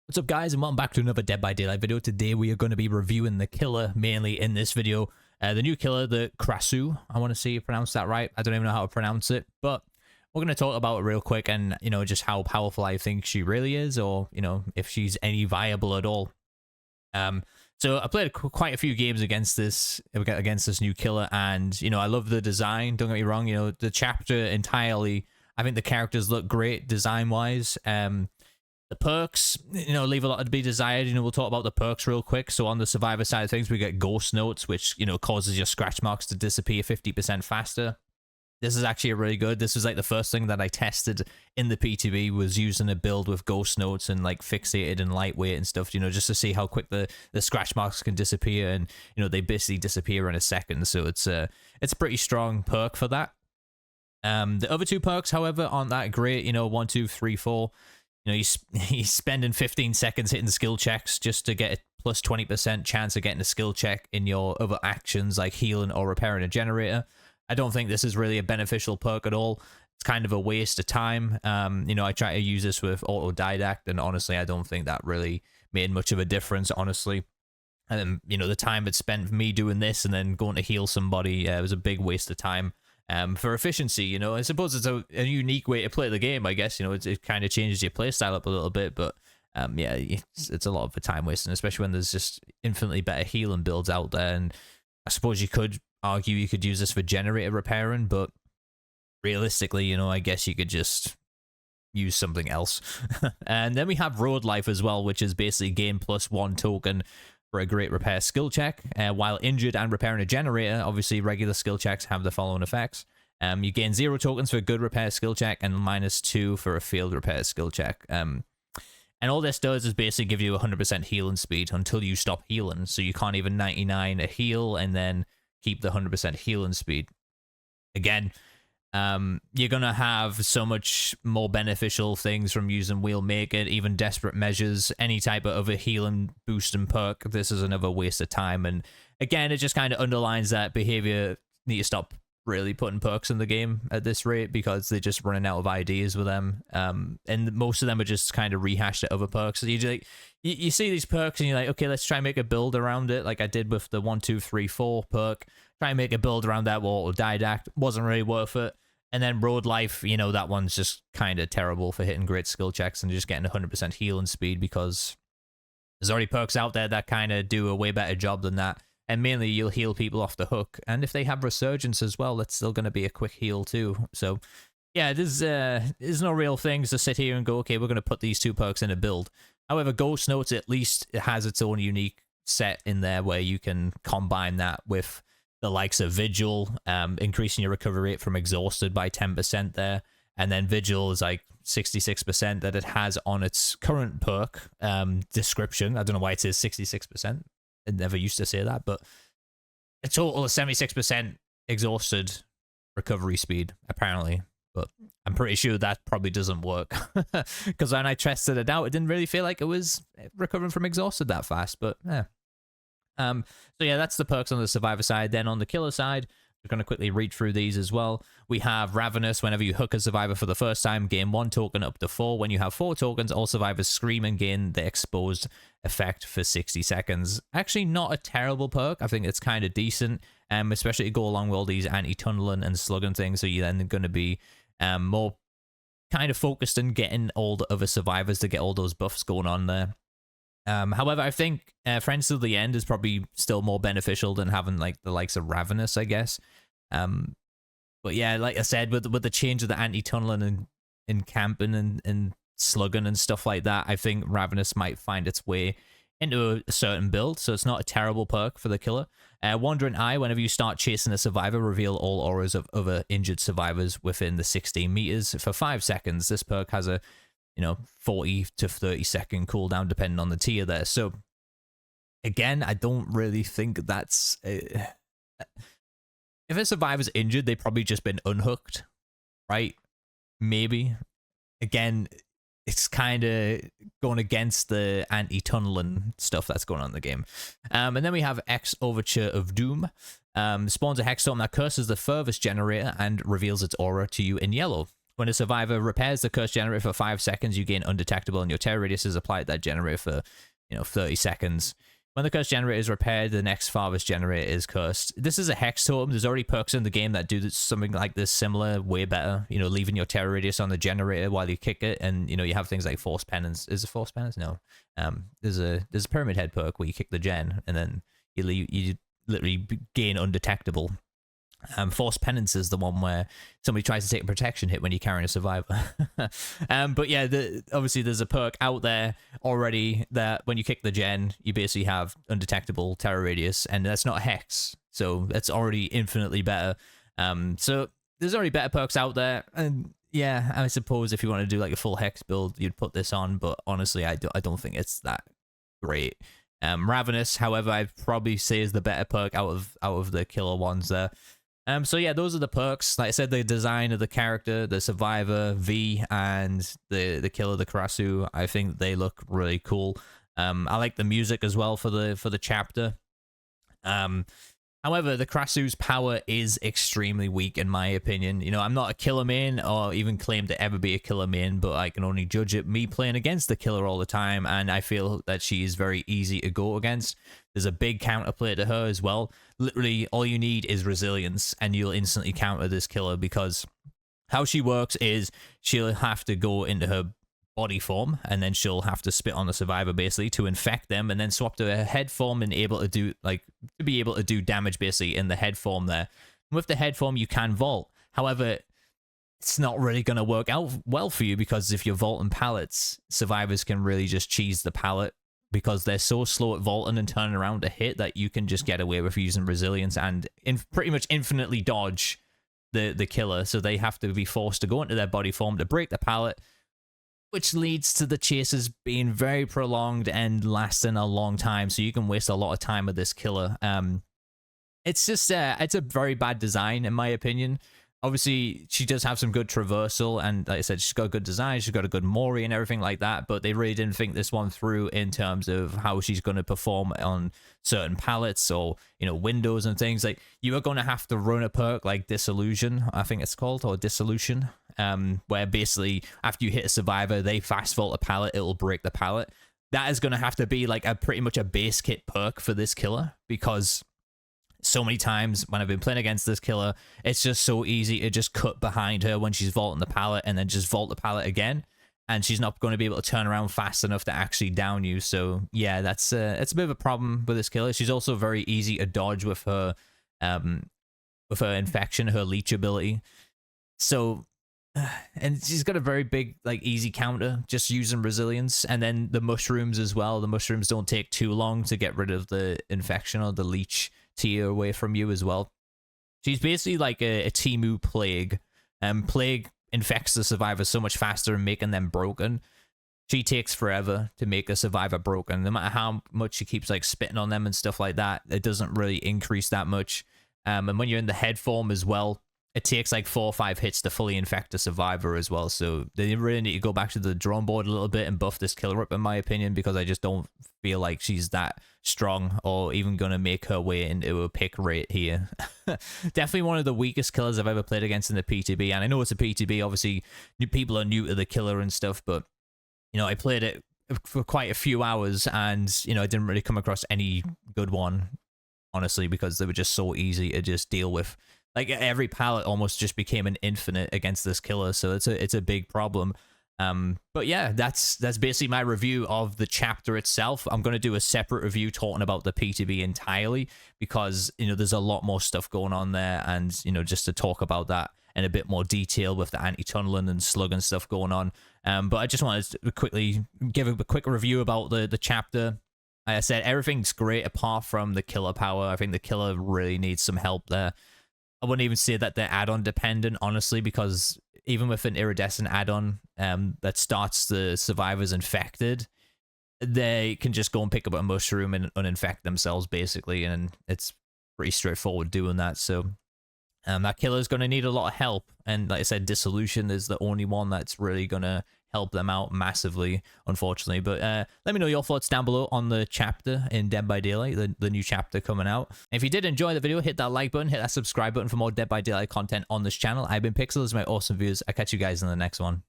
What's up, guys, and welcome back to another Dead by Daylight video. Today we are going to be reviewing the killer, mainly in this video. The new killer, the Krasue. I want to see you pronounce that right. I don't even know how to pronounce it, but we're going to talk about it real quick and, just how powerful I think she really is, or, if she's any viable at all. So I played quite a few games against this new killer, and, I love the design. Don't get me wrong, the chapter entirely, I think the characters look great design-wise. The perks, leave a lot to be desired. We'll talk about the perks real quick. So on the survivor side of things, we get ghost notes, which, causes your scratch marks to disappear 50% faster. This is actually really good. This was like the first thing that I tested in the PTB, was using a build with ghost notes and like fixated and lightweight and stuff, just to see how quick the scratch marks can disappear. And, they basically disappear in a second. So it's a pretty strong perk for that. The other two perks, however, aren't that great. 1, 2, 3, 4. He's spending 15 seconds hitting skill checks just to get a plus 20% chance of getting a skill check in your other actions like healing or repairing a generator. I don't think this is really a beneficial perk at all. It's kind of a waste of time. I try to use this with autodidact, and honestly, I don't think that really made much of a difference, honestly. And the time it spent me doing this and then going to heal somebody, it was a big waste of time. For efficiency, I suppose it's a unique way to play the game, I guess. It kind of changes your playstyle up a little bit, but yeah, it's a lot of the time wasting, especially when there's just infinitely better healing builds out there. And I suppose you could argue you could use this for generator repairing, but realistically, I guess you could just use something else. And then we have road life as well, which is basically gain +1 token for a great repair skill check. While injured and repairing a generator, obviously regular skill checks have the following effects. You gain 0 tokens for a good repair skill check and -2 for a failed repair skill check. And all this does is basically give you 100% healing speed until you stop healing. So you can't even 99 a heal and then keep the 100% healing speed. Again, you're going to have so much more beneficial things from using Wheel Make It, even Desperate Measures, any type of other healing boost and perk. This is another waste of time. And again, it just kind of underlines that behavior. Need to stop really putting perks in the game at this rate, because they're just running out of ideas with them. And most of them are just kind of rehashed at other perks. So you see these perks and you're like, okay, let's try and make a build around it. Like I did with the 1, 2, 3, 4 perk. Try and make a build around that with autodidact. Wasn't really worth it. And then road life, that one's just kind of terrible for hitting great skill checks and just getting 100% healing speed, because there's already perks out there that kind of do a way better job than that. And mainly you'll heal people off the hook. And if they have resurgence as well, that's still going to be a quick heal too. So yeah, there's no real things to sit here and go, okay, we're going to put these two perks in a build. However, Ghost Notes, at least it has its own unique set in there where you can combine that with the likes of Vigil, increasing your recovery rate from exhausted by 10% there. And then Vigil is like 66% that it has on its current perk description. I don't know why it says 66%. It never used to say that, but a total of 76% exhausted recovery speed, apparently. But I'm pretty sure that probably doesn't work, because when I tested it out, it didn't really feel like it was recovering from exhausted that fast, but yeah. So yeah, that's the perks on the survivor side. Then on the killer side, we're going to quickly read through these as well. We have Ravenous. Whenever you hook a survivor for the first time, gain 1 token up to 4. When you have 4 tokens, all survivors scream and gain the exposed effect for 60 seconds. Actually, not a terrible perk. I think it's kind of decent, especially to go along with all these anti-tunneling and slugging things. So you're then going to be more kind of focused on getting all the other survivors to get all those buffs going on there. However, I think Friends Till the End is probably still more beneficial than having like the likes of Ravenous, I guess. But yeah, like I said, with the change of the anti-tunneling and camping and slugging and stuff like that, I think Ravenous might find its way into a certain build, so it's not a terrible perk for the killer. Wandering Eye, whenever you start chasing a survivor, reveal all auras of other injured survivors within the 16 meters for 5 seconds. This perk has a 40 to 30 second cooldown depending on the tier there. So again, I don't really think that's if a survivor's injured, they've probably just been unhooked, right? Maybe. Again, it's kind of going against the anti-tunneling stuff that's going on in the game. And then we have X Overture of Doom. Spawns a Hexstorm that curses the furthest generator and reveals its aura to you in yellow. When a survivor repairs the curse generator for 5 seconds, you gain undetectable, and your terror radius is applied to that generator for 30 seconds. When the curse generator is repaired, the next farthest generator is cursed. This is a hex totem. There's already perks in the game that do something like this similar, way better. Leaving your terror radius on the generator while you kick it, and you have things like force penance. Is it force penance? No. There's a pyramid head perk where you kick the gen, and then you literally gain undetectable. Force penance is the one where somebody tries to take a protection hit when you're carrying a survivor. But yeah, obviously there's a perk out there already that when you kick the gen, you basically have undetectable terror radius, and that's not a hex, so that's already infinitely better. So there's already better perks out there, and yeah, I suppose if you want to do like a full hex build, you'd put this on, but honestly, I don't think it's that great. Ravenous, however, I'd probably say is the better perk out of the killer ones there. So yeah, those are the perks. Like I said, the design of the character, the survivor, V, and the killer, the Krasue, I think they look really cool. I like the music as well for the chapter. However, the Krasue's power is extremely weak in my opinion. I'm not a killer main or even claim to ever be a killer main, but I can only judge it me playing against the killer all the time, and I feel that she is very easy to go against. There's a big counterplay to her as well. Literally, all you need is resilience, and you'll instantly counter this killer, because how she works is she'll have to go into her body form, and then she'll have to spit on the survivor basically to infect them, and then swap to her head form and be able to do damage basically in the head form there. With the head form, you can vault. However, it's not really going to work out well for you, because if you're vaulting pallets, survivors can really just cheese the pallet, because they're so slow at vaulting and turning around to hit that you can just get away with using resilience and pretty much infinitely dodge the killer. So they have to be forced to go into their body form to break the pallet, which leads to the chases being very prolonged and lasting a long time. So you can waste a lot of time with this killer. It's just it's a very bad design in my opinion. Obviously, she does have some good traversal, and like I said, she's got a good design, she's got a good Mori and everything like that, but they really didn't think this one through in terms of how she's going to perform on certain pallets or, windows and things. Like, you are going to have to run a perk like Disillusion, I think it's called, or Dissolution, where basically, after you hit a survivor, they fast vault a pallet, it'll break the pallet. That is going to have to be like pretty much a base kit perk for this killer, because so many times when I've been playing against this killer, it's just so easy to just cut behind her when she's vaulting the pallet and then just vault the pallet again, and she's not going to be able to turn around fast enough to actually down you. So yeah, it's a bit of a problem with this killer. She's also very easy to dodge with her infection, her leech ability. So and she's got a very big, easy counter just using resilience, and then the mushrooms as well. The mushrooms don't take too long to get rid of the infection or the leech tier away from you as well. She's basically like a Timu plague. Plague infects the survivor so much faster and making them broken. She takes forever to make a survivor broken. No matter how much she keeps spitting on them and stuff like that, it doesn't really increase that much. And when you're in the head form as well, it takes 4 or 5 hits to fully infect a survivor as well. So they really need to go back to the drawing board a little bit and buff this killer up, in my opinion, because I just don't feel like she's that strong or even going to make her way into a pick rate here. Definitely one of the weakest killers I've ever played against in the PTB. And I know it's a PTB, obviously people are new to the killer and stuff, but I played it for quite a few hours, and I didn't really come across any good one, honestly, because they were just so easy to just deal with. Every pallet almost just became an infinite against this killer, so it's a big problem. But yeah, that's basically my review of the chapter itself. I'm going to do a separate review talking about the PTB entirely, because there's a lot more stuff going on there, and just to talk about that in a bit more detail with the anti-tunneling and slug and stuff going on. But I just wanted to quickly give a quick review about the chapter. Like I said, everything's great apart from the killer power. I think the killer really needs some help there. I wouldn't even say that they're add-on dependent, honestly, because even with an iridescent add-on that starts the survivors infected, they can just go and pick up a mushroom and uninfect themselves, basically, and it's pretty straightforward doing that. So That killer's going to need a lot of help. And like I said, dissolution is the only one that's really going to help them out massively, unfortunately. But let me know your thoughts down below on the chapter in Dead by Daylight, the new chapter coming out. If you did enjoy the video, hit that like button, hit that subscribe button for more Dead by Daylight content on this channel. I've been Pixel, this is my awesome viewers. I'll catch you guys in the next one.